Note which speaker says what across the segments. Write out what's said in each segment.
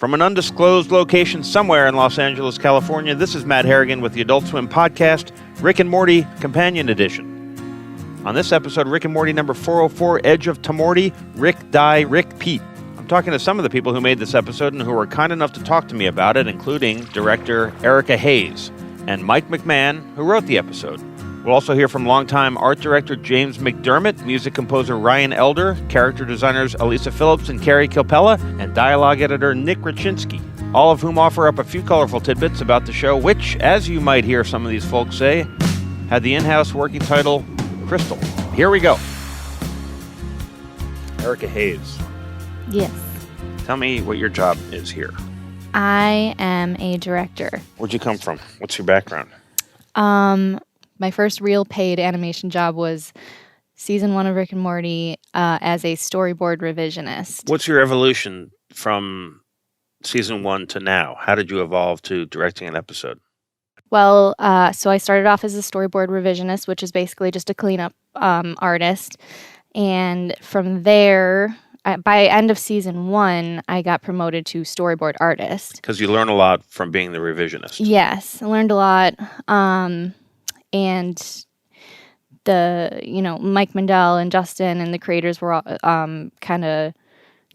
Speaker 1: From an undisclosed location somewhere in Los Angeles, California, this is Matt Harrigan with the Adult Swim podcast, Rick and Morty Companion Edition. On this episode, Rick and Morty number 404, Edge of Tomorty, Rick, Die RICKPEAT. I'm talking to some of the people who made this episode and who were kind enough to talk to me about it, including director Erica Hayes and Mike McMahon, who wrote the episode. We'll also hear from longtime art director James McDermott, music composer Ryan Elder, character designers Elisa Phillips and Carrie Capella, and dialogue editor Nick Rachinsky, all of whom offer up a few colorful tidbits about the show, which, as you might hear some of these folks say, had the in-house working title, Crystal. Here we go. Erica Hayes.
Speaker 2: Yes.
Speaker 1: Tell me what your job is here.
Speaker 2: I am a director.
Speaker 1: Where'd you come from? What's your background?
Speaker 2: My first real paid animation job was season 1 of Rick and Morty as a storyboard revisionist.
Speaker 1: What's your evolution from season 1 to now? How did you evolve to directing an episode?
Speaker 2: Well, so I started off as a storyboard revisionist, which is basically just a cleanup artist. And from there, by end of season 1, I got promoted to storyboard artist.
Speaker 1: Because you learn a lot from being the revisionist.
Speaker 2: Yes, I learned a lot. And the, Mike Mandel and Justin and the creators were kind of,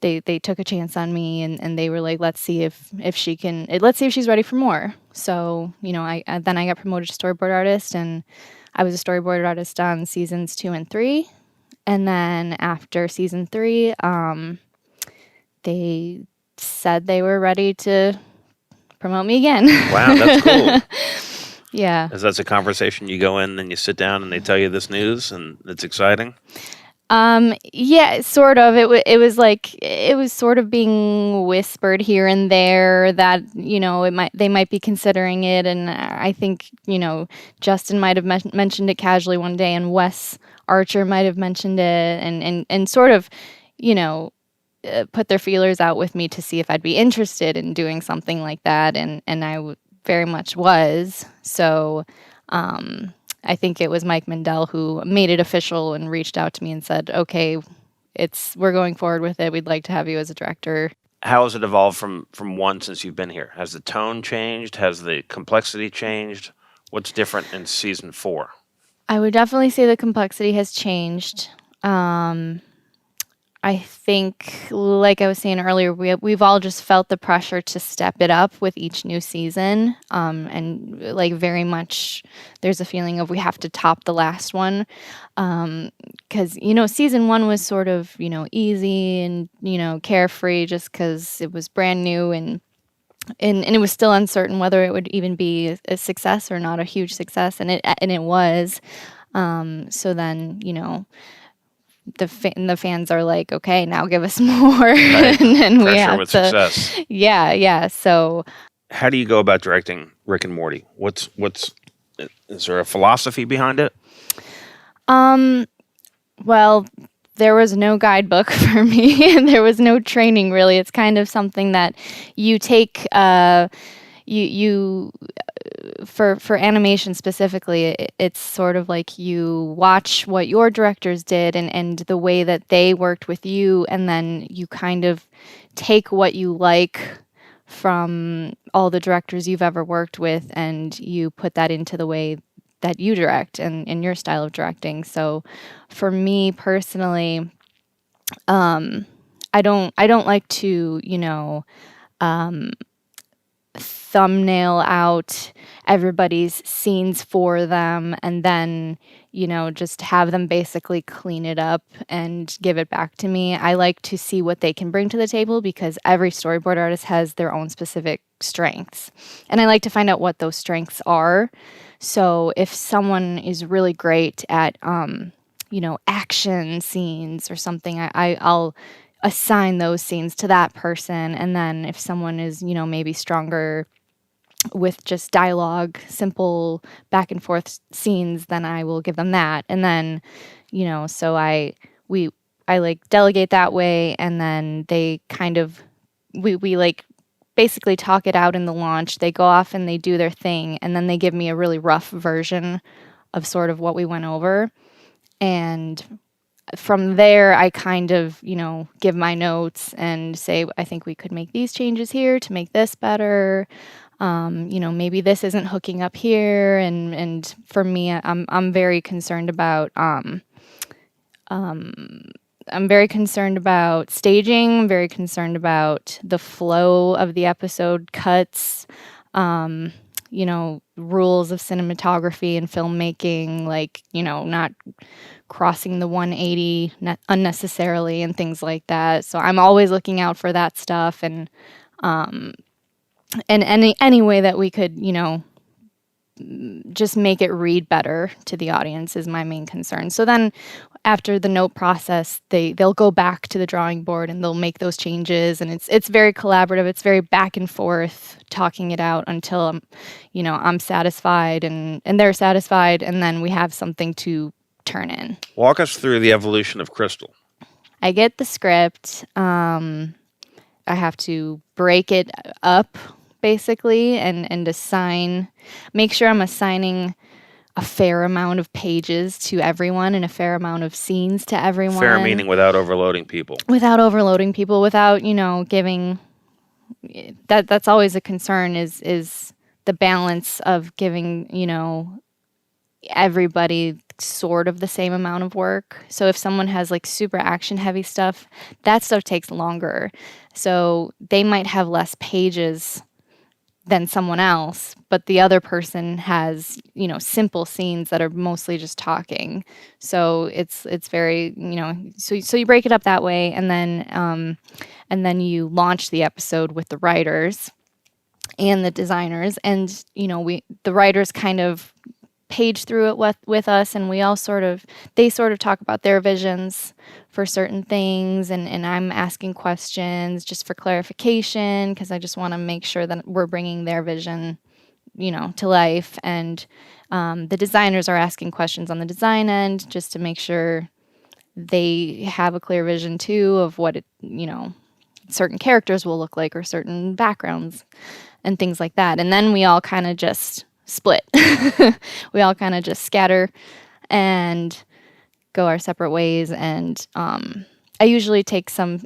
Speaker 2: they took a chance on me and they were like, let's see if she's ready for more. So, then I got promoted to storyboard artist, and I was a storyboard artist on seasons 2 and 3. And then after season 3, they said they were ready to promote me again.
Speaker 1: Wow, that's cool.
Speaker 2: Yeah.
Speaker 1: Is that a conversation you go in and you sit down and they tell you this news and it's exciting?
Speaker 2: Yeah, sort of. It was sort of being whispered here and there that, they might be considering it. And I think, Justin might have mentioned it casually one day, and Wes Archer might have mentioned it and sort of, put their feelers out with me to see if I'd be interested in doing something like that. And I very much was. So I think it was Mike Mandel who made it official and reached out to me and said, okay, we're going forward with it. We'd like to have you as a director.
Speaker 1: How has it evolved from one since you've been here? Has the tone changed? Has the complexity changed? What's different in season 4?
Speaker 2: I would definitely say the complexity has changed. I think, like I was saying earlier, we've all just felt the pressure to step it up with each new season. And very much there's a feeling of we have to top the last one. Because, season 1 was sort of, easy and, carefree just because it was brand new and it was still uncertain whether it would even be a success or not a huge success. And it was. So then, the fans are like, okay, now give us more.
Speaker 1: Right.
Speaker 2: And we
Speaker 1: Pressure
Speaker 2: have
Speaker 1: with
Speaker 2: to,
Speaker 1: success.
Speaker 2: Yeah. So
Speaker 1: how do you go about directing Rick and Morty? Is there a philosophy behind it?
Speaker 2: Well, there was no guidebook for me, and there was no training really. It's kind of something that you take, for animation specifically, it's sort of like you watch what your directors did and the way that they worked with you, and then you kind of take what you like from all the directors you've ever worked with and you put that into the way that you direct and in your style of directing. So for me personally, I don't like to, thumbnail out everybody's scenes for them and then, just have them basically clean it up and give it back to me. I like to see what they can bring to the table because every storyboard artist has their own specific strengths. And I like to find out what those strengths are. So if someone is really great at, action scenes or something, I'll assign those scenes to that person. And then if someone is, maybe stronger with just dialogue, simple back and forth scenes, then I will give them that. And then, so I like delegate that way. And then they kind of, we like basically talk it out in the launch. They go off and they do their thing. And then they give me a really rough version of sort of what we went over. And from there, I kind of, give my notes and say, I think we could make these changes here to make this better. Maybe this isn't hooking up here. And for me, I'm very concerned about, I'm very concerned about staging. I'm very concerned about the flow of the episode cuts, rules of cinematography and filmmaking, like, not crossing the 180 unnecessarily and things like that. So I'm always looking out for that stuff, and any way that we could, just make it read better to the audience is my main concern. So then after the note process, they'll go back to the drawing board and they'll make those changes, and it's very collaborative. It's very back and forth, talking it out until I'm satisfied and they're satisfied, and then we have something to turn in.
Speaker 1: Walk us through the evolution of Crystal.
Speaker 2: I get the script. I have to break it up basically and make sure I'm assigning a fair amount of pages to everyone and a fair amount of scenes to everyone.
Speaker 1: Fair meaning without overloading people.
Speaker 2: Without, giving... That's always a concern is the balance of giving, everybody sort of the same amount of work. So if someone has like super action heavy stuff, that stuff takes longer. So they might have less pages than someone else, but the other person has, simple scenes that are mostly just talking. So it's very, so you break it up that way, and then you launch the episode with the writers and the designers, and the writers kind of page through it with us, and they sort of talk about their visions for certain things, and I'm asking questions just for clarification, because I just want to make sure that we're bringing their vision, to life, and the designers are asking questions on the design end just to make sure they have a clear vision too of what certain characters will look like, or certain backgrounds and things like that. And then we all kind of just split. We all kind of just scatter and go our separate ways. And I usually take some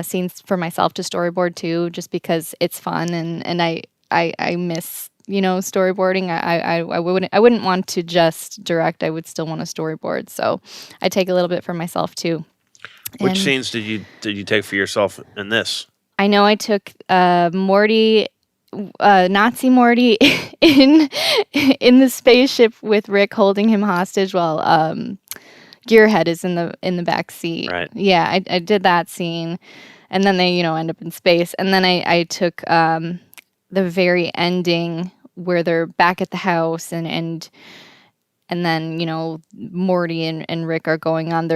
Speaker 2: scenes for myself to storyboard too, just because it's fun, and I miss storyboarding. I wouldn't want to just direct. I would still want to storyboard. So I take a little bit for myself too.
Speaker 1: Which scenes did you take for yourself in this? I
Speaker 2: know I took Morty. Nazi Morty in the spaceship with Rick holding him hostage while Gearhead is in the back seat.
Speaker 1: Right.
Speaker 2: Yeah, I did that scene, and then they end up in space, and then I took the very ending where they're back at the house, and then Morty and Rick are going on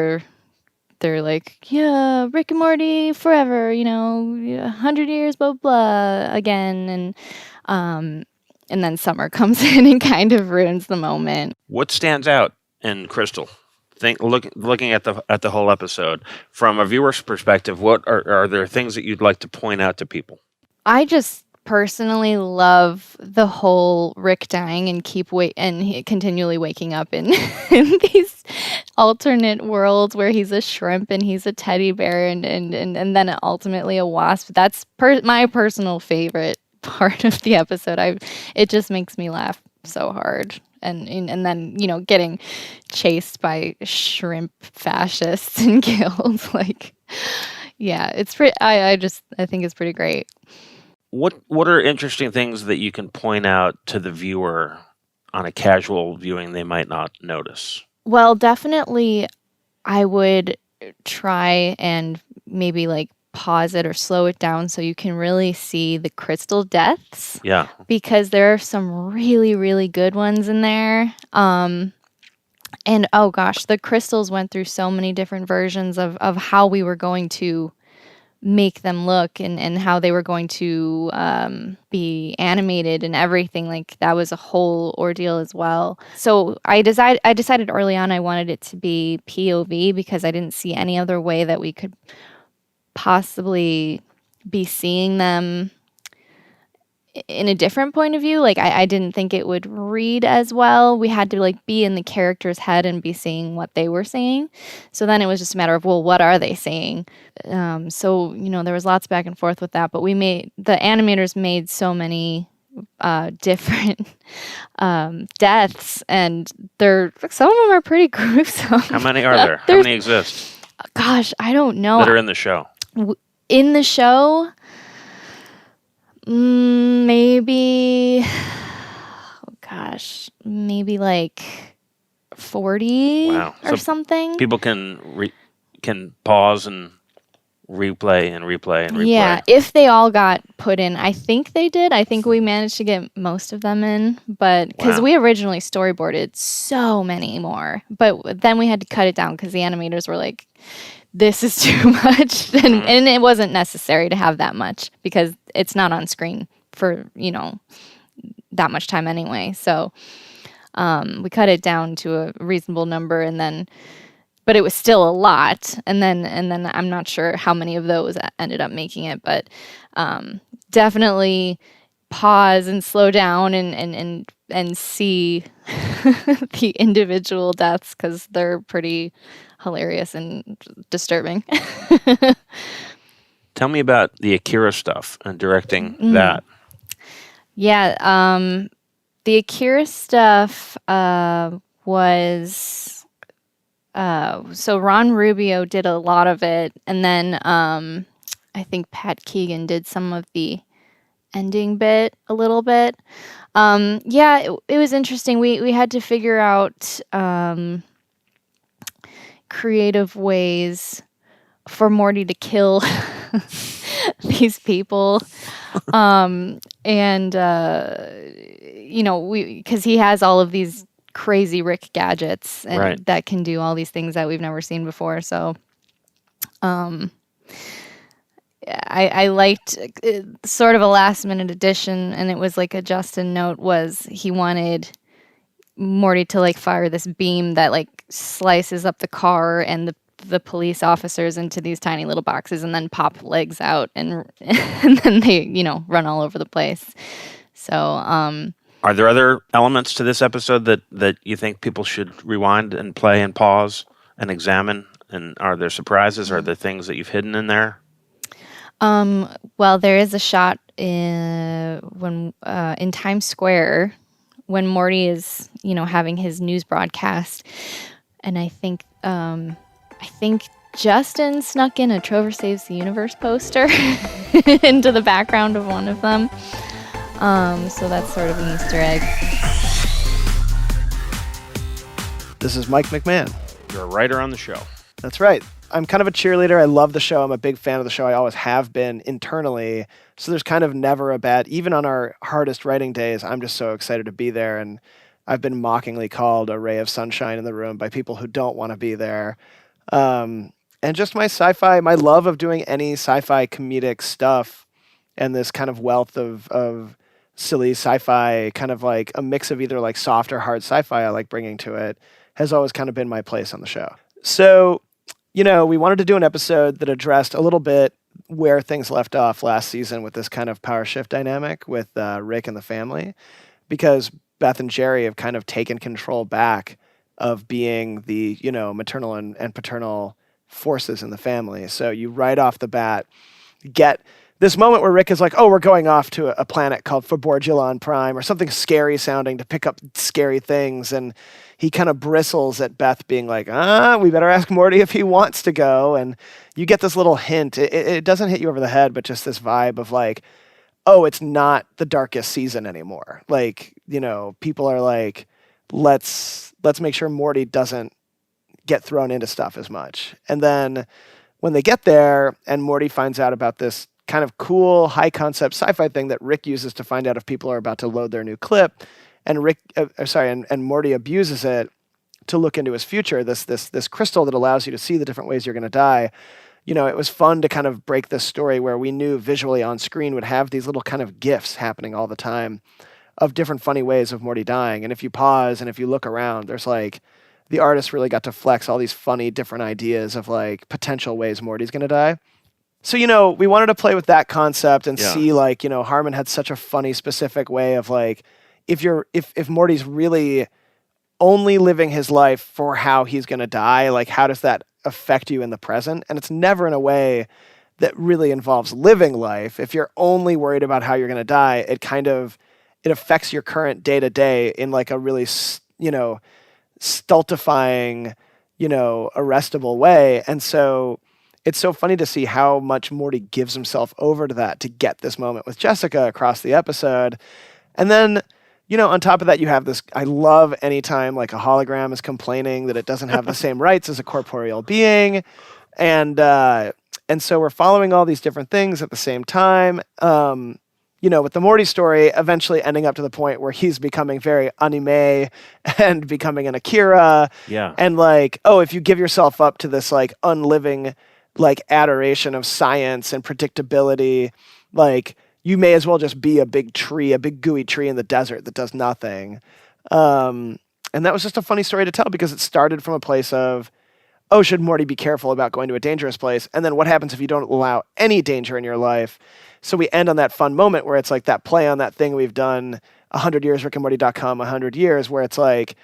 Speaker 2: they're like, yeah, Rick and Morty forever, 100 years, blah, blah, again. And then Summer comes in and kind of ruins the moment.
Speaker 1: What stands out in Crystal? Looking at the whole episode, from a viewer's perspective, what are there things that you'd like to point out to people?
Speaker 2: I just personally love the whole Rick dying and continually waking up in these alternate worlds where he's a shrimp and he's a teddy bear and then ultimately a wasp. That's my personal favorite part of the episode. It just makes me laugh so hard. And then getting chased by shrimp fascists and killed. Like, yeah, it's pretty. I think it's pretty great.
Speaker 1: What are interesting things that you can point out to the viewer on a casual viewing they might not notice?
Speaker 2: Well, definitely I would try and maybe like pause it or slow it down so you can really see the crystal deaths.
Speaker 1: Yeah.
Speaker 2: Because there are some really, really good ones in there. And oh gosh, the crystals went through so many different versions of how we were going to make them look and how they were going to be animated and everything. Like, that was a whole ordeal as well. So I decided early on I wanted it to be POV because I didn't see any other way that we could possibly be seeing them in a different point of view. Like I didn't think it would read as well. We had to like be in the character's head and be seeing what they were saying. So then it was just a matter of, well, what are they saying? So, there was lots back and forth with that, but the animators made so many different deaths, and some of them are pretty gruesome.
Speaker 1: How many are there? How many exist?
Speaker 2: Gosh, I don't know.
Speaker 1: That are in the show.
Speaker 2: In the show, maybe like 40 or something.
Speaker 1: People can pause and replay and replay and replay.
Speaker 2: Yeah, if they all got put in. I think they did. I think we managed to get most of them in, but because we originally storyboarded so many more, but then we had to cut it down because the animators were like, this is too much, and it wasn't necessary to have that much because it's not on screen for that much time anyway. So we cut it down to a reasonable number, but it was still a lot. And then I'm not sure how many of those ended up making it, but definitely pause and slow down and see the individual deaths because they're pretty hilarious and disturbing.
Speaker 3: Tell me about the Akira stuff and directing that.
Speaker 2: Yeah, the Akira stuff was... so Ron Rubio did a lot of it, and then I think Pat Keegan did some of the ending bit a little bit. It was interesting. We had to figure out creative ways for Morty to kill these people. Because he has all of these crazy Rick gadgets and that can do all these things that we've never seen before. So I liked sort of a last minute addition, and it was like a Justin note was he wanted Morty to like fire this beam that like slices up the car and the police officers into these tiny little boxes and then pop legs out and then they, run all over the place. So,
Speaker 3: are there other elements to this episode that you think people should rewind and play and pause and examine? And are there surprises? Are there things that you've hidden in there?
Speaker 2: Well, there is a shot in Times Square when Morty is, having his news broadcast, and I think Justin snuck in a Trover Saves the Universe poster into the background of one of them. So that's sort of an Easter egg.
Speaker 4: This is Mike McMahon.
Speaker 3: You're a writer on the show.
Speaker 4: That's right. I'm kind of a cheerleader. I love the show. I'm a big fan of the show. I always have been internally. So there's kind of never a bad, even on our hardest writing days, I'm just so excited to be there. And I've been mockingly called a ray of sunshine in the room by people who don't want to be there. And just my love of doing any sci-fi comedic stuff and this kind of wealth of silly sci-fi, kind of like a mix of either like soft or hard sci-fi I like bringing to it, has always kind of been my place on the show. So, we wanted to do an episode that addressed a little bit where things left off last season with this kind of power shift dynamic with Rick and the family, because Beth and Jerry have kind of taken control back of being the, maternal and paternal forces in the family. So you right off the bat get this moment where Rick is like, oh, we're going off to a planet called Faborgulon Prime or something scary sounding to pick up scary things. And he kind of bristles at Beth being like, we better ask Morty if he wants to go. And you get this little hint. It doesn't hit you over the head, but just this vibe of like, oh, it's not the darkest season anymore. Like, people are like, let's make sure Morty doesn't get thrown into stuff as much. And then when they get there and Morty finds out about this kind of cool high concept sci-fi thing that Rick uses to find out if people are about to load their new clip, and and Morty abuses it to look into his future, this crystal that allows you to see the different ways you're going to die. It was fun to kind of break this story where we knew visually on screen would have these little kind of GIFs happening all the time of different funny ways of Morty dying. And if you pause and if you look around, there's like, the artist really got to flex all these funny different ideas of like potential ways Morty's going to die. So, we wanted to play with that concept and
Speaker 3: Yeah.
Speaker 4: see, like, Harmon had such a funny, specific way of, like, if Morty's really only living his life for how he's going to die, like, how does that affect you in the present? And it's never in a way that really involves living life. If you're only worried about how you're going to die, it affects your current day-to-day in, like, a really, stultifying, arrestable way. And so it's so funny to see how much Morty gives himself over to that to get this moment with Jessica across the episode. And then, on top of that, you have this, I love anytime like a hologram is complaining that it doesn't have the same rights as a corporeal being. And so we're following all these different things at the same time. With the Morty story eventually ending up to the point where he's becoming very anime and becoming an Akira.
Speaker 3: Yeah.
Speaker 4: And like, if you give yourself up to this like unliving like adoration of science and predictability, like you may as well just be a big tree, a big gooey tree in the desert that does nothing. And that was just a funny story to tell because it started from a place of, should Morty be careful about going to a dangerous place? And then what happens if you don't allow any danger in your life? So we end on that fun moment where it's like that play on that thing we've done 100 years, rickandmorty.com, 100 years, where it's like,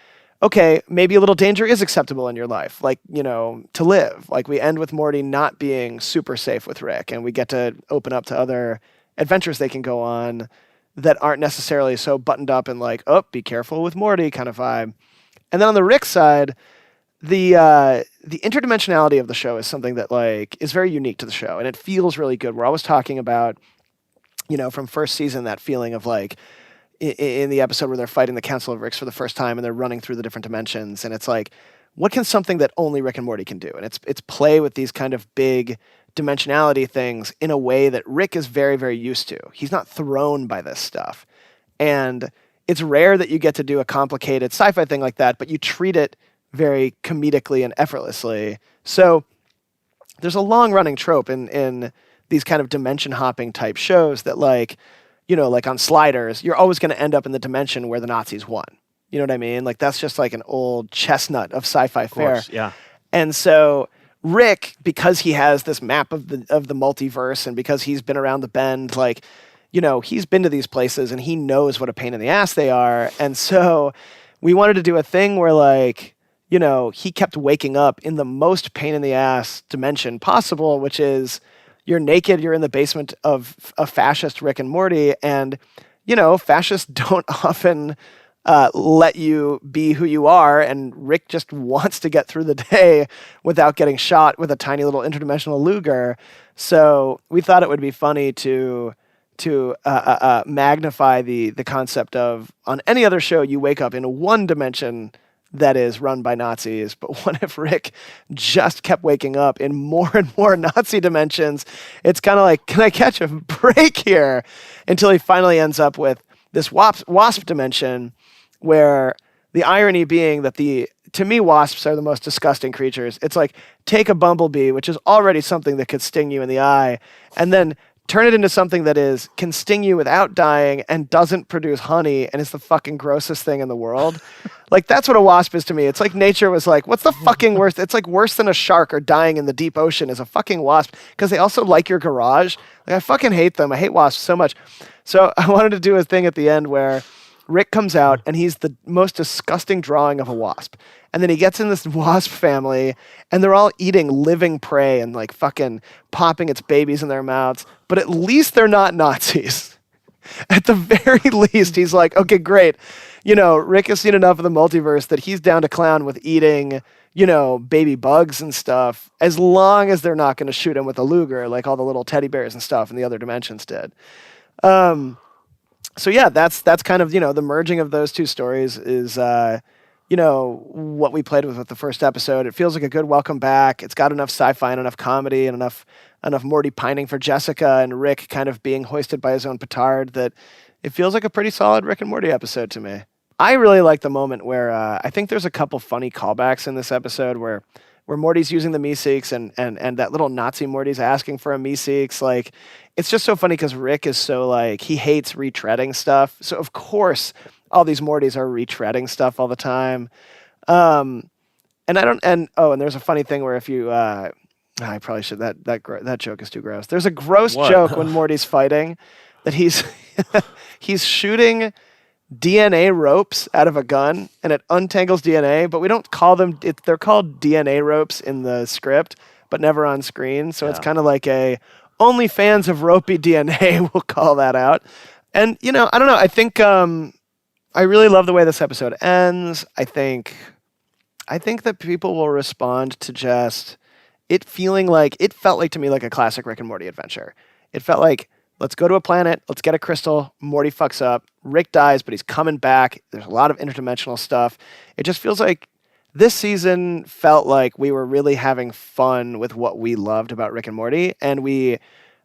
Speaker 4: okay, maybe a little danger is acceptable in your life, like, to live. Like we end with Morty not being super safe with Rick, and we get to open up to other adventures they can go on that aren't necessarily so buttoned up and like, be careful with Morty kind of vibe. And then on the Rick side, the interdimensionality of the show is something that like is very unique to the show, and it feels really good. We're always talking about, from first season, that feeling of like in the episode where they're fighting the Council of Ricks for the first time and they're running through the different dimensions, and it's like, what can something that only Rick and Morty can do? And it's play with these kind of big dimensionality things in a way that Rick is very, very used to. He's not thrown by this stuff. And it's rare that you get to do a complicated sci-fi thing like that, but you treat it very comedically and effortlessly. So there's a long-running trope in these kind of dimension-hopping type shows that like, like on Sliders, you're always going to end up in the dimension where the Nazis won. You know what I mean? Like that's just like an old chestnut of sci-fi fare.
Speaker 3: Yeah.
Speaker 4: And so Rick, because he has this map of the multiverse and because he's been around the bend, like, he's been to these places and he knows what a pain in the ass they are. And so we wanted to do a thing where like, he kept waking up in the most pain in the ass dimension possible, which is you're naked, you're in the basement of a fascist Rick and Morty, and, fascists don't often let you be who you are, and Rick just wants to get through the day without getting shot with a tiny little interdimensional Luger. So we thought it would be funny to magnify the concept of, on any other show, you wake up in one dimension that is run by Nazis, but what if Rick just kept waking up in more and more Nazi dimensions? It's kind of like, can I catch a break here? Until he finally ends up with this wasp dimension, where the irony being that to me, wasps are the most disgusting creatures. It's like, take a bumblebee, which is already something that could sting you in the eye, and then turn it into something that can sting you without dying and doesn't produce honey and is the fucking grossest thing in the world. Like, that's what a wasp is to me. It's like nature was like, what's the fucking worst? It's like worse than a shark or dying in the deep ocean is a fucking wasp, because they also like your garage. Like, I fucking hate them. I hate wasps so much. So I wanted to do a thing at the end where Rick comes out and he's the most disgusting drawing of a wasp. And then he gets in this wasp family and they're all eating living prey and like fucking popping its babies in their mouths. But at least they're not Nazis. At the very least, he's like, okay, great. Rick has seen enough of the multiverse that he's down to clown with eating, baby bugs and stuff, as long as they're not going to shoot him with a Luger like all the little teddy bears and stuff in the other dimensions did. So yeah, that's kind of, the merging of those two stories is, what we played with the first episode. It feels like a good welcome back. It's got enough sci-fi and enough comedy and enough Morty pining for Jessica and Rick kind of being hoisted by his own petard that it feels like a pretty solid Rick and Morty episode to me. I really like the moment where I think there's a couple funny callbacks in this episode where Morty's using the Meeseeks and that little Nazi Morty's asking for a Meeseeks. Like, it's just so funny because Rick is so like, he hates retreading stuff. So of course all these Mortys are retreading stuff all the time. And there's a funny thing where if you I probably should. That joke is too gross. There's a gross
Speaker 3: What?
Speaker 4: joke when Morty's fighting that he's he's shooting DNA ropes out of a gun and it untangles DNA, but we don't call them. They're called DNA ropes in the script, but never on screen. So it's kind of like only fans of ropey DNA will call that out. And I don't know. I think I really love the way this episode ends. I think that people will respond to just it feeling like it felt like to me like a classic Rick and Morty adventure. It felt like, let's go to a planet, let's get a crystal, Morty fucks up, Rick dies, but he's coming back. There's a lot of interdimensional stuff. It just feels like this season felt like we were really having fun with what we loved about Rick and Morty. And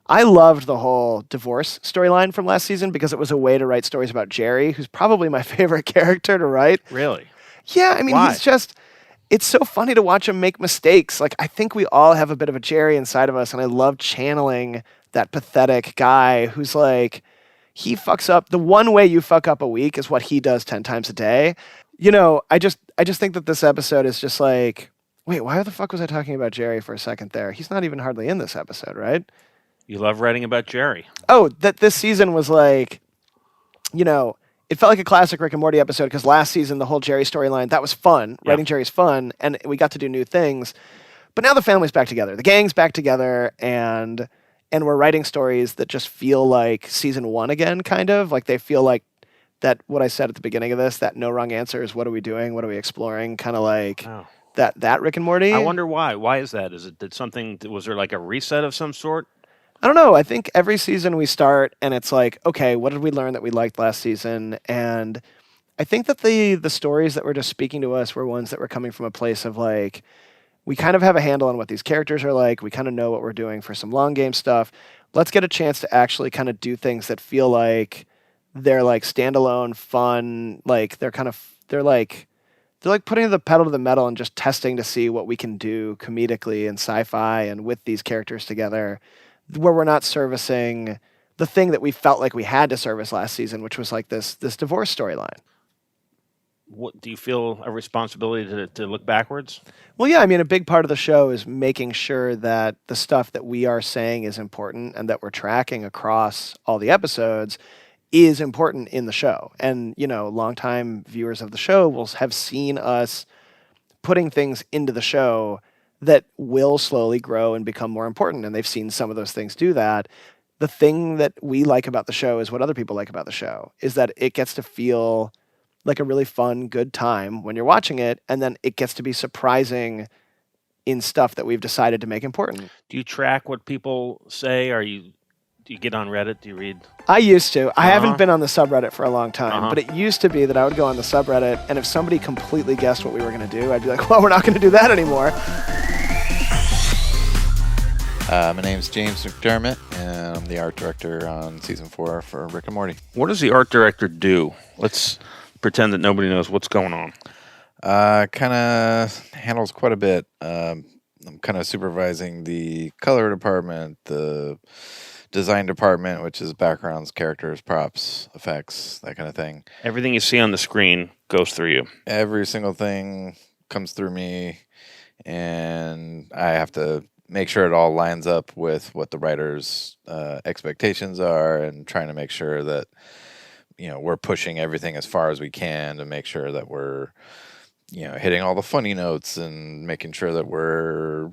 Speaker 4: I loved the whole divorce storyline from last season because it was a way to write stories about Jerry, who's probably my favorite character to write.
Speaker 3: Really?
Speaker 4: Yeah, I mean,
Speaker 3: Why?
Speaker 4: It's so funny to watch him make mistakes. Like, I think we all have a bit of a Jerry inside of us, and I love channeling that pathetic guy who's like, he fucks up. The one way you fuck up a week is what he does 10 times a day. I just think that this episode is just like, wait, why the fuck was I talking about Jerry for a second there? He's not even hardly in this episode, right?
Speaker 3: You love writing about Jerry.
Speaker 4: Oh, that this season was like, it felt like a classic Rick and Morty episode because last season, the whole Jerry storyline, that was fun. Yeah. Writing Jerry's fun, and we got to do new things. But now the family's back together. The gang's back together, and we're writing stories that just feel like season 1 again, kind of. Like they feel like that, what I said at the beginning of this, that no wrong answer is what are we doing, what are we exploring, kind of like that Rick and Morty.
Speaker 3: I wonder why. Why is that? Was there like a reset of some sort?
Speaker 4: I don't know. I think every season we start and it's like, okay, what did we learn that we liked last season? And I think that the stories that were just speaking to us were ones that were coming from a place of like, we kind of have a handle on what these characters are like. We kind of know what we're doing for some long game stuff. Let's get a chance to actually kind of do things that feel like they're like standalone, fun. Like they're like putting the pedal to the metal and just testing to see what we can do comedically and sci-fi and with these characters together, where we're not servicing the thing that we felt like we had to service last season, which was like this divorce storyline.
Speaker 3: What do you feel a responsibility to look backwards?
Speaker 4: Well, yeah, I mean, a big part of the show is making sure that the stuff that we are saying is important and that we're tracking across all the episodes is important in the show. And, longtime viewers of the show will have seen us putting things into the show that will slowly grow and become more important. And they've seen some of those things do that. The thing that we like about the show is what other people like about the show, is that it gets to feel like a really fun, good time when you're watching it. And then it gets to be surprising in stuff that we've decided to make important.
Speaker 3: Do you track what people say? Do you get on Reddit? Do you read?
Speaker 4: I used to. I haven't been on the subreddit for a long time, but it used to be that I would go on the subreddit, and if somebody completely guessed what we were going to do, I'd be like, well, we're not going to do that anymore.
Speaker 5: My name's James McDermott, and I'm the art director on season 4 for Rick and Morty.
Speaker 3: What does the art director do? Let's pretend that nobody knows what's going on.
Speaker 5: Kind of handles quite a bit. I'm kind of supervising the color department, the design department, which is backgrounds, characters, props, effects, that kind of thing.
Speaker 3: Everything you see on the screen goes through you.
Speaker 5: Every single thing comes through me, and I have to make sure it all lines up with what the writers' expectations are, and trying to make sure that we're pushing everything as far as we can to make sure that we're hitting all the funny notes and making sure that we're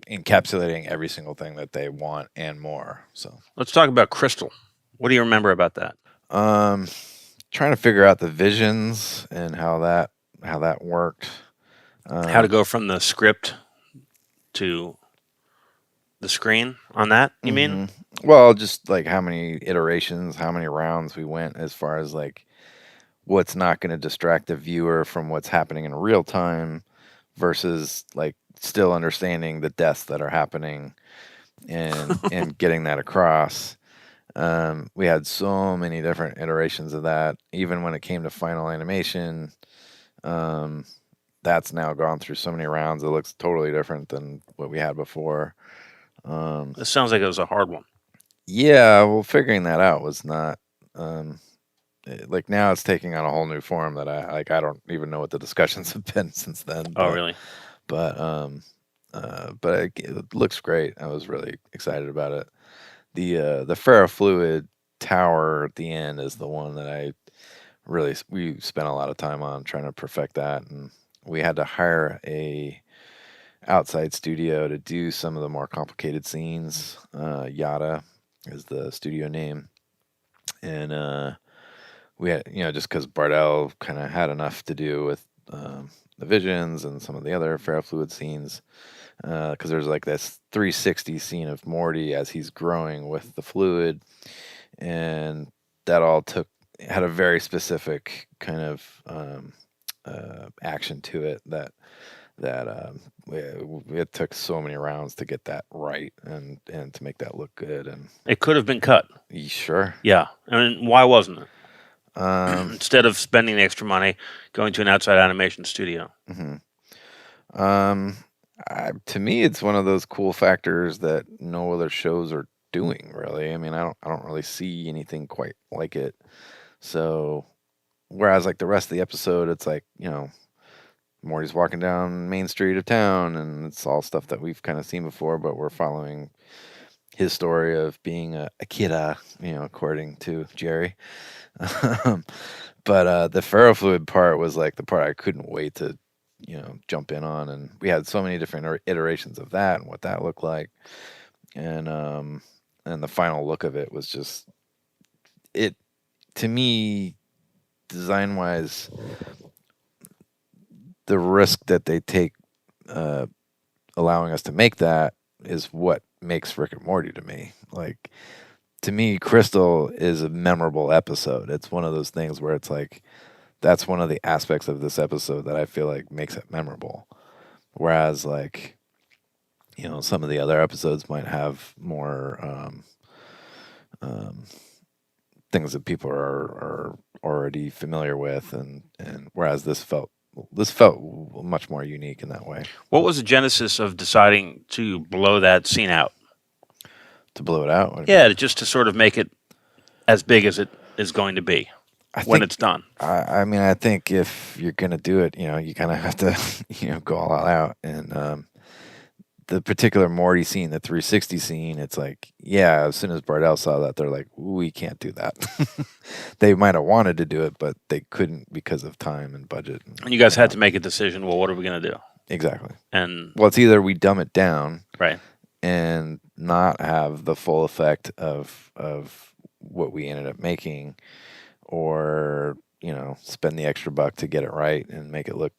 Speaker 5: encapsulating every single thing that they want and more. So
Speaker 3: let's talk about Crystal. What do you remember about that?
Speaker 5: Trying to figure out the visions and how that worked.
Speaker 3: How to go from the script to the screen on that, you mean?
Speaker 5: Well, just like how many iterations, how many rounds we went as far as like what's not going to distract the viewer from what's happening in real time versus like still understanding the deaths that are happening and getting that across. We had so many different iterations of that. Even when it came to final animation, that's now gone through so many rounds. It looks totally different than what we had before.
Speaker 3: It sounds like it was a hard one.
Speaker 5: Yeah, well, figuring that out was not like now it's taking on a whole new form that I don't even know what the discussions have been since then.
Speaker 3: Oh, really?
Speaker 5: but it looks great. I was really excited about it. The ferrofluid tower at the end is the one that we spent a lot of time on trying to perfect that, and we had to hire a outside studio to do some of the more complicated scenes. Yada is the studio name, and we had, just because Bardell kind of had enough to do with the visions and some of the other ferrofluid scenes, because there's like this 360 scene of Morty as he's growing with the fluid, and that all had a very specific kind of action to it that it took so many rounds to get that right and to make that look good. And
Speaker 3: It could have been cut.
Speaker 5: sure,
Speaker 3: Yeah. I mean, why wasn't it?
Speaker 5: um,
Speaker 3: Instead of spending the extra money going to an outside animation studio.
Speaker 5: to me, it's one of those cool factors that no other shows are doing. Really, I mean, I don't really see anything quite like it. So, whereas like the rest of the episode, it's like Morty's walking down Main Street of town, and it's all stuff that we've kind of seen before, but we're following his story of being a kidda, according to Jerry. But the ferrofluid part was like the part I couldn't wait to, jump in on, and we had so many different iterations of that and what that looked like, and the final look of it was just it to me, design wise. The risk that they take, allowing us to make that, is what makes Rick and Morty to me. Like, to me, Crystal is a memorable episode. It's one of those things where it's like, that's one of the aspects of this episode that I feel like makes it memorable. Whereas, like, some of the other episodes might have more things that people are already familiar with, and whereas this felt much more unique in that way.
Speaker 3: What was the genesis of deciding to blow that scene out?
Speaker 5: To blow it out?
Speaker 3: Yeah, just to sort of make it as big as it is going to be when it's done.
Speaker 5: I mean, I think if you're going to do it, you kind of have to, go all out. And the particular Morty scene, the 360 scene, it's like, yeah, as soon as Bardell saw that, they're like, we can't do that. They might have wanted to do it, but they couldn't because of time and budget.
Speaker 3: And you guys had to make a decision, well, what are we going to do?
Speaker 5: Exactly.
Speaker 3: And
Speaker 5: well, it's either we dumb it down,
Speaker 3: right,
Speaker 5: and not have the full effect of what we ended up making, or, spend the extra buck to get it right and make it look,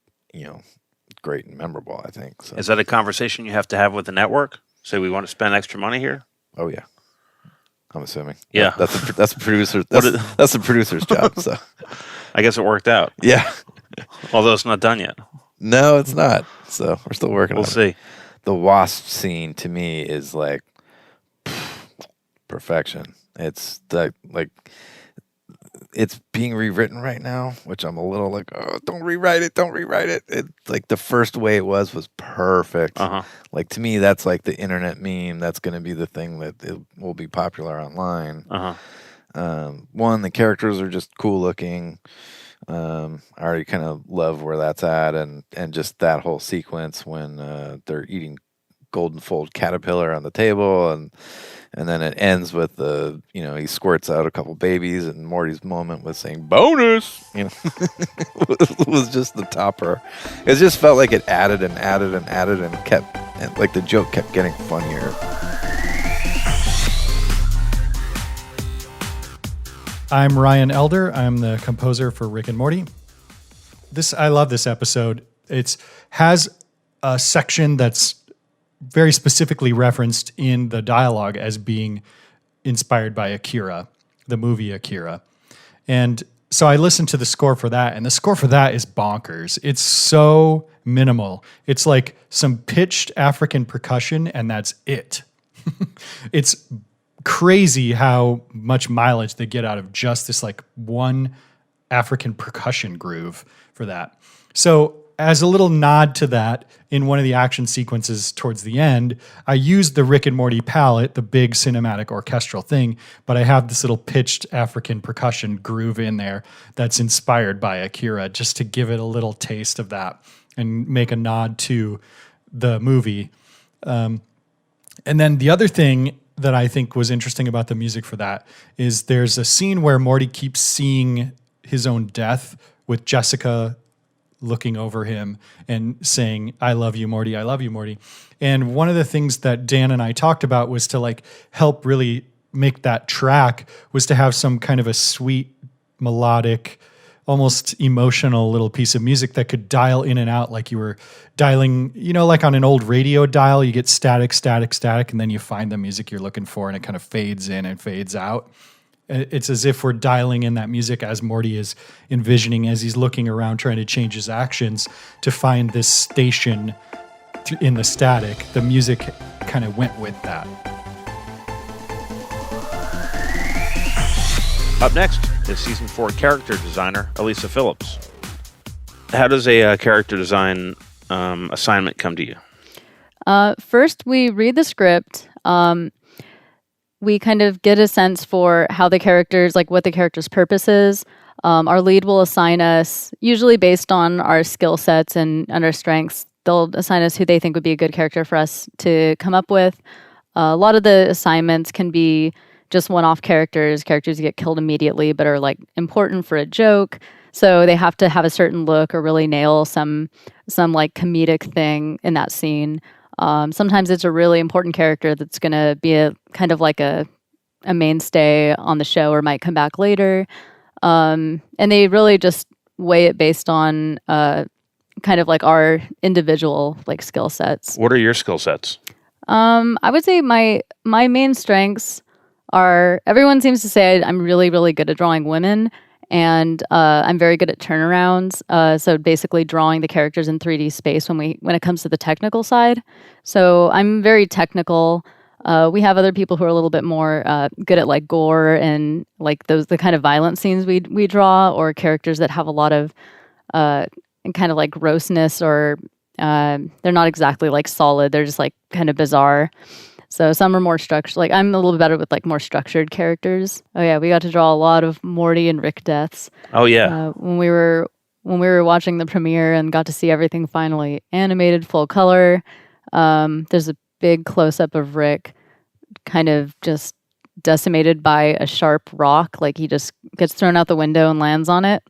Speaker 5: great and memorable, I think. So.
Speaker 3: Is that a conversation you have to have with the network? Say we want to spend extra money here?
Speaker 5: Oh yeah, I'm assuming.
Speaker 3: Yeah,
Speaker 5: that's a producer. That's the producer's job. So
Speaker 3: I guess it worked out.
Speaker 5: Yeah,
Speaker 3: although it's not done yet.
Speaker 5: No, it's not. So we're still working.
Speaker 3: We'll see.
Speaker 5: The wasp scene to me is like perfection. It's like it's being rewritten right now, which I'm a little like, oh, don't rewrite it. It's like the first way it was perfect. Like, to me, that's like the internet meme. That's going to be the thing that it will be popular online. One, the characters are just cool looking. I already kind of love where that's at, and just that whole sequence when they're eating golden fold caterpillar on the table, and then it ends with the, he squirts out a couple babies, and Morty's moment with saying bonus, was just the topper. It just felt like it added and kept, and like the joke kept getting funnier.
Speaker 6: I'm Ryan Elder. I'm the composer for Rick and Morty. I love this episode. It has a section that's very specifically referenced in the dialogue as being inspired by Akira, the movie Akira. And so I listened to the score for that, and the score for that is bonkers. It's so minimal. It's like some pitched African percussion, and that's it. It's crazy how much mileage they get out of just this like one African percussion groove for that. So as a little nod to that, in one of the action sequences towards the end, I used the Rick and Morty palette, the big cinematic orchestral thing, but I have this little pitched African percussion groove in there that's inspired by Akira, just to give it a little taste of that. and make a nod to the movie. And then the other thing that I think was interesting about the music for that is there's a scene where Morty keeps seeing his own death with Jessica looking over him and saying, "I love you, Morty. I love you, Morty." And one of the things that Dan and I talked about was to like help really make that track was to have some kind of a sweet, melodic, almost emotional little piece of music that could dial in and out like you were dialing, like on an old radio dial, you get static, static, static, and then you find the music you're looking for and it kind of fades in and fades out. It's as if we're dialing in that music as Morty is envisioning as he's looking around trying to change his actions to find this station in the static. The music kind of went with that.
Speaker 3: Up next is Season 4 character designer Elisa Phillips. How does a character design assignment come to you?
Speaker 7: First, we read the script. We kind of get a sense for how the characters, like what the character's purpose is. Our lead will assign us, usually based on our skill sets and our strengths, they'll assign us who they think would be a good character for us to come up with. A lot of the assignments can be just one-off characters who get killed immediately but are like important for a joke. So they have to have a certain look or really nail some like comedic thing in that scene. Sometimes it's a really important character that's going to be a kind of like a mainstay on the show or might come back later. And they really just weigh it based on kind of like our individual like skill sets.
Speaker 3: What are your skill sets?
Speaker 7: I would say my main strengths are, everyone seems to say I'm really, really good at drawing women. And I'm very good at turnarounds. So basically drawing the characters in 3D space when it comes to the technical side. So I'm very technical. We have other people who are a little bit more good at like gore and like the kind of violent scenes we draw, or characters that have a lot of kind of like grossness, or they're not exactly like solid. They're just like kind of bizarre. So some are more structured. Like I'm a little bit better with like more structured characters. Oh yeah, we got to draw a lot of Morty and Rick deaths.
Speaker 3: Oh yeah.
Speaker 7: When we were watching the premiere and got to see everything finally animated full color, there's a big close up of Rick kind of just decimated by a sharp rock. Like he just gets thrown out the window and lands on it.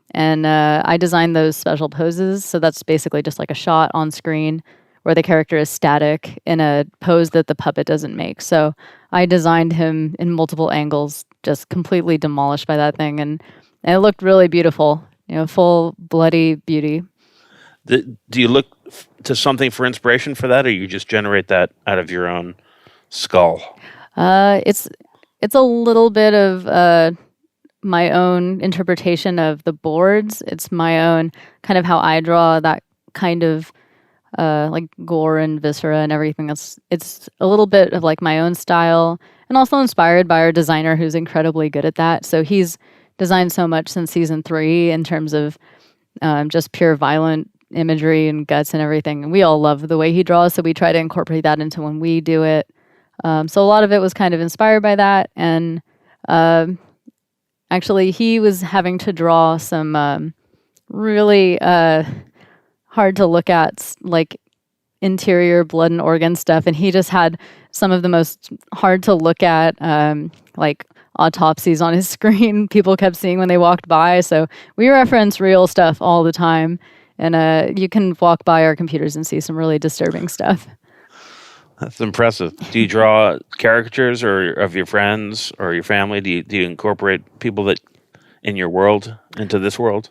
Speaker 7: And I designed those special poses. So that's basically just like a shot on screen where the character is static in a pose that the puppet doesn't make. So I designed him in multiple angles, just completely demolished by that thing. And it looked really beautiful, full bloody beauty.
Speaker 3: Do you look to something for inspiration for that, or you just generate that out of your own skull?
Speaker 7: It's a little bit of my own interpretation of the boards. It's my own kind of how I draw that kind of like gore and viscera and everything. It's a little bit of like my own style, and also inspired by our designer who's incredibly good at that. So he's designed so much since season 3 in terms of just pure violent imagery and guts and everything. And we all love the way he draws, so we try to incorporate that into when we do it. So a lot of it was kind of inspired by that. And actually he was having to draw some really hard to look at like interior blood and organ stuff, and he just had some of the most hard to look at like autopsies on his screen people kept seeing when they walked by. So we reference real stuff all the time, and you can walk by our computers and see some really disturbing stuff.
Speaker 3: That's impressive. Do you draw caricatures or of your friends or your family? Do you incorporate people that in your world into this world?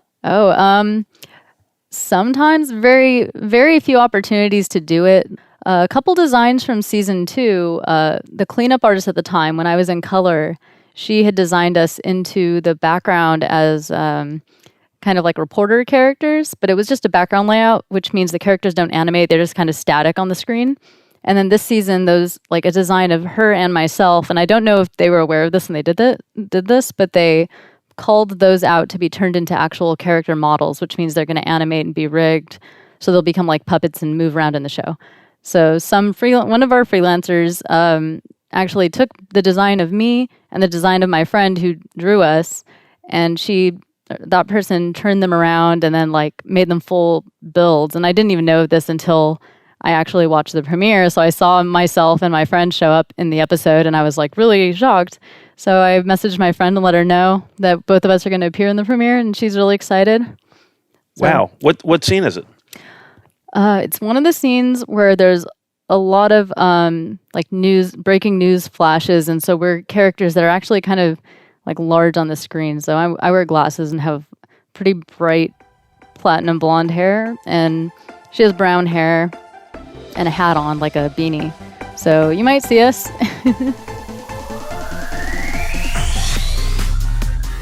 Speaker 7: Sometimes, very, very few opportunities to do it. A couple designs from season 2, the cleanup artist at the time, when I was in color, she had designed us into the background as kind of like reporter characters, but it was just a background layout, which means the characters don't animate, they're just kind of static on the screen. And then this season, those like a design of her and myself, and I don't know if they were aware of this when they did this, but they called those out to be turned into actual character models, which means they're going to animate and be rigged, so they'll become like puppets and move around in the show. So one of our freelancers actually took the design of me and the design of my friend who drew us, and she that person turned them around and then like made them full builds. And I didn't even know this until I actually watched the premiere. So I saw myself and my friend show up in the episode and I was like really shocked. So I messaged my friend and let her know that both of us are going to appear in the premiere, and she's really excited. So,
Speaker 3: Wow. What scene is it?
Speaker 7: it's one of the scenes where there's a lot of like breaking news flashes, and so we're characters that are actually kind of like large on the screen. So I wear glasses and have pretty bright platinum blonde hair, and she has brown hair and a hat on, like a beanie. So you might see us.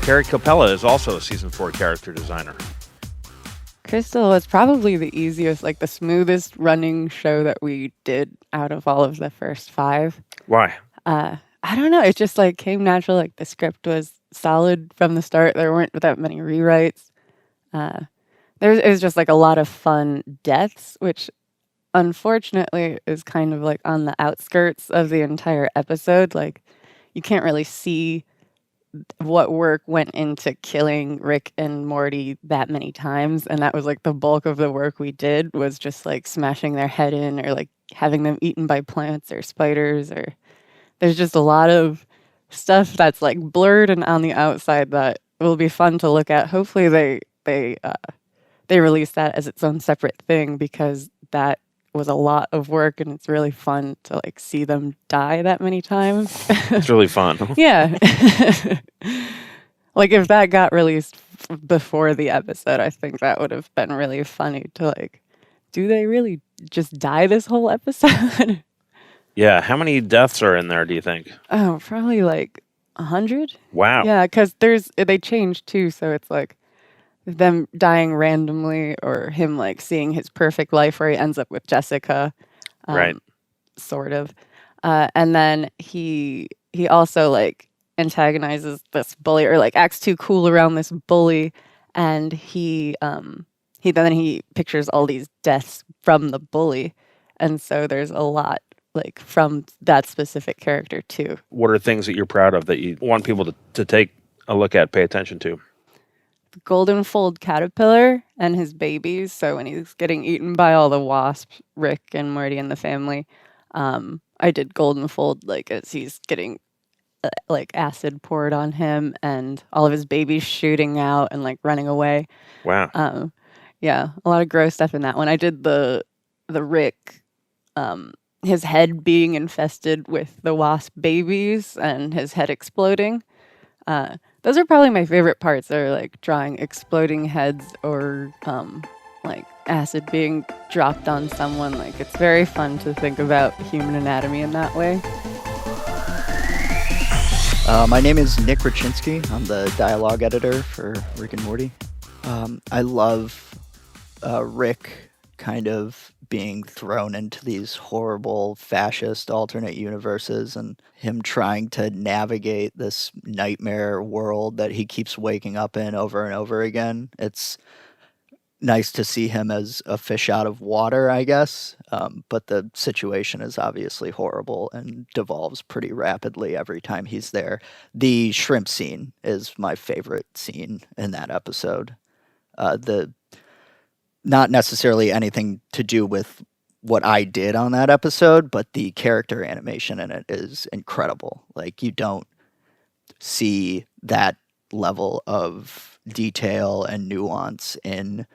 Speaker 3: Carrie Capella is also a season 4 character designer.
Speaker 8: Crystal was probably the easiest, like the smoothest running show that we did out of all of the first 5.
Speaker 3: Why?
Speaker 8: I don't know. It just like came natural. Like the script was solid from the start. There weren't that many rewrites. It was just like a lot of fun deaths, which unfortunately is kind of like on the outskirts of the entire episode. Like you can't really see what work went into killing Rick and Morty that many times, and that was like the bulk of the work we did, was just like smashing their head in or like having them eaten by plants or spiders, or there's just a lot of stuff that's like blurred and on the outside that will be fun to look at. Hopefully they release that as its own separate thing, because that was a lot of work and it's really fun to like see them die that many times.
Speaker 3: It's really fun.
Speaker 8: Yeah. Like if that got released before the episode, I think that would have been really funny to like, do they really just die this whole episode?
Speaker 3: Yeah. How many deaths are in there, do you think?
Speaker 8: Oh, probably like 100.
Speaker 3: Wow.
Speaker 8: Yeah, because they changed too, so it's like them dying randomly, or him like seeing his perfect life where he ends up with Jessica,
Speaker 3: Right.
Speaker 8: sort of, and then he also like antagonizes this bully, or like acts too cool around this bully, and he pictures all these deaths from the bully, and so there's a lot like from that specific character too.
Speaker 3: What are things that you're proud of that you want people to take a look at, pay attention to?
Speaker 8: Golden fold caterpillar and his babies. So when he's getting eaten by all the wasps, Rick and Morty and the family, I did golden fold like as he's getting like acid poured on him and all of his babies shooting out and like running away.
Speaker 3: Wow.
Speaker 8: Yeah, a lot of gross stuff in that one. I did the Rick, his head being infested with the wasp babies and his head exploding. Those are probably my favorite parts. They're like drawing exploding heads, or like acid being dropped on someone. Like it's very fun to think about human anatomy in that way.
Speaker 9: My name is Nick Raczynski. I'm the dialogue editor for Rick and Morty. I love Rick kind of being thrown into these horrible fascist alternate universes and him trying to navigate this nightmare world that he keeps waking up in over and over again. It's nice to see him as a fish out of water, I guess, but the situation is obviously horrible and devolves pretty rapidly every time he's there. The shrimp scene is my favorite scene in that episode. Not necessarily anything to do with what I did on that episode, but the character animation in it is incredible. Like, you don't see that level of detail and nuance in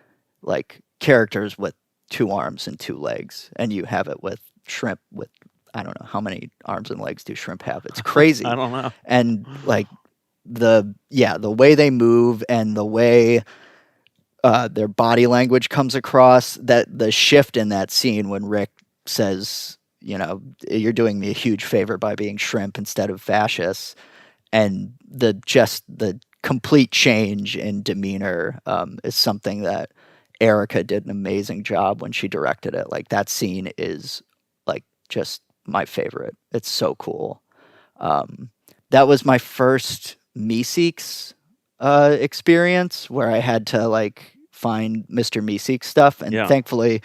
Speaker 9: like characters with 2 arms and 2 legs, and you have it with shrimp with, I don't know how many arms and legs do shrimp have. It's crazy.
Speaker 3: I don't know.
Speaker 9: And like the way they move and the way their body language comes across, that the shift in that scene when Rick says, you know, you're doing me a huge favor by being shrimp instead of fascist, and the complete change in demeanor is something that Erica did an amazing job when she directed it. Like, that scene is like just my favorite. It's so cool. That was my first Meeseeks experience where I had to like find Mr. Meeseeks stuff, and thankfully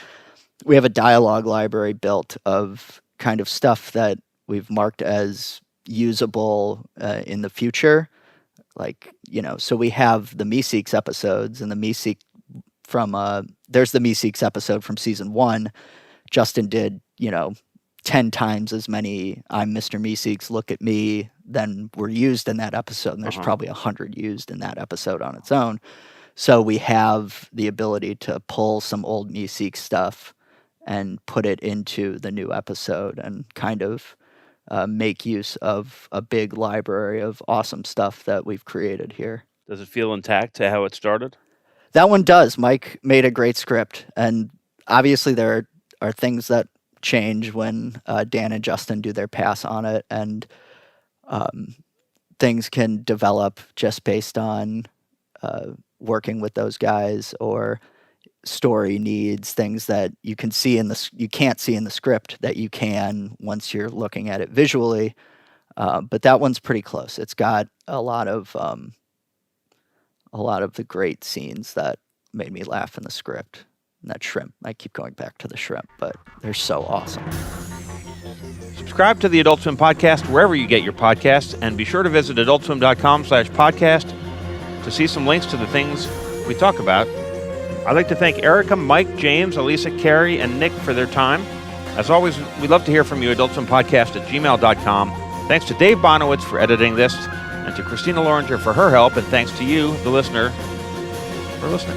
Speaker 9: we have a dialogue library built of kind of stuff that we've marked as usable in the future. Like, so we have the Meeseeks episodes, and the Meeseek there's the Meeseeks episode from season 1. Justin did, 10 times as many I'm Mr. Meeseeks, look at me than were used in that episode. And there's probably 100 used in that episode on its own. So we have the ability to pull some old Meeseek stuff and put it into the new episode and kind of make use of a big library of awesome stuff that we've created here.
Speaker 3: Does it feel intact to how it started?
Speaker 9: That one does. Mike made a great script, and obviously there are things that change when Dan and Justin do their pass on it, and things can develop just based on working with those guys, or story needs things that you can't see in the script that you can once you're looking at it visually. But that one's pretty close. It's got a lot of the great scenes that made me laugh in the script. And that shrimp, I keep going back to the shrimp, but they're so awesome.
Speaker 3: Subscribe to the Adult Swim Podcast wherever you get your podcasts, and be sure to visit adultswim.com/podcast to see some links to the things we talk about. I'd like to thank Erica, Mike, James, Elisa, Carrie, and Nick for their time. As always, we'd love to hear from you, adultswimpodcast@gmail.com. Thanks to Dave Bonowitz for editing this, and to Christina Loringer for her help, and thanks to you, the listener, for listening.